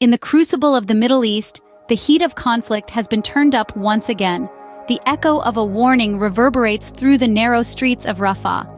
In the crucible of the Middle East, the heat of conflict has been turned up once again. The echo of a warning reverberates through the narrow streets of Rafah.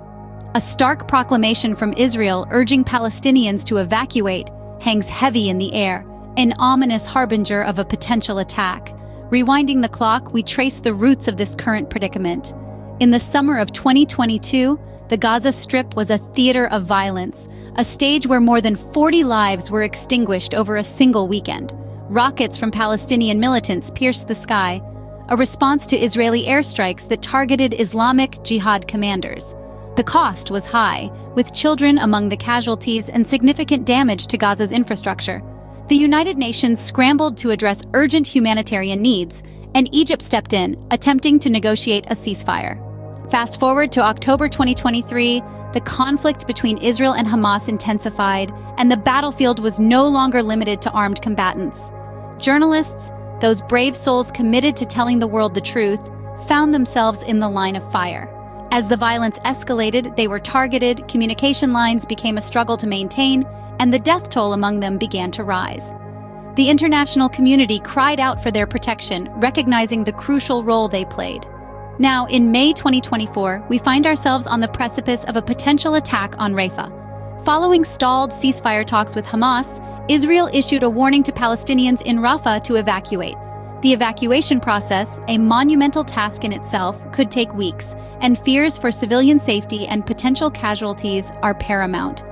A stark proclamation from Israel urging Palestinians to evacuate hangs heavy in the air, an ominous harbinger of a potential attack. Rewinding the clock, we trace the roots of this current predicament. In the summer of 2022, the Gaza Strip was a theater of violence, a stage where more than 40 lives were extinguished over a single weekend. Rockets from Palestinian militants pierced the sky, a response to Israeli airstrikes that targeted Islamic Jihad commanders. The cost was high, with children among the casualties and significant damage to Gaza's infrastructure. The United Nations scrambled to address urgent humanitarian needs, and Egypt stepped in, attempting to negotiate a ceasefire. Fast forward to October 2023, the conflict between Israel and Hamas intensified, and the battlefield was no longer limited to armed combatants. Journalists, those brave souls committed to telling the world the truth, found themselves in the line of fire. As the violence escalated, they were targeted, communication lines became a struggle to maintain, and the death toll among them began to rise. The international community cried out for their protection, recognizing the crucial role they played. Now, in May 2024, we find ourselves on the precipice of a potential attack on Rafah. Following stalled ceasefire talks with Hamas, Israel issued a warning to Palestinians in Rafah to evacuate. The evacuation process, a monumental task in itself, could take weeks, and fears for civilian safety and potential casualties are paramount.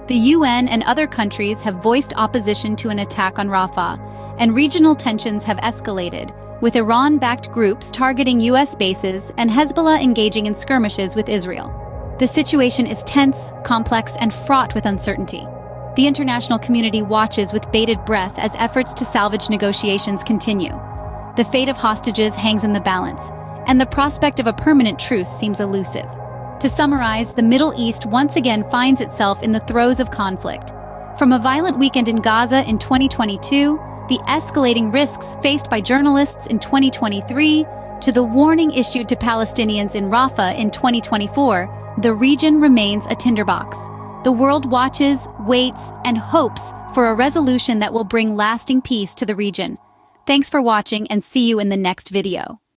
The UN and other countries have voiced opposition to an attack on Rafah, and regional tensions have escalated, with Iran-backed groups targeting US bases and Hezbollah engaging in skirmishes with Israel. The situation is tense, complex, and fraught with uncertainty. The international community watches with bated breath as efforts to salvage negotiations continue. The fate of hostages hangs in the balance, and the prospect of a permanent truce seems elusive. To summarize, the Middle East once again finds itself in the throes of conflict. From a violent weekend in Gaza in 2022, the escalating risks faced by journalists in 2023, to the warning issued to Palestinians in Rafah in 2024, the region remains a tinderbox. The world watches, waits, and hopes for a resolution that will bring lasting peace to the region. Thanks for watching, and see you in the next video.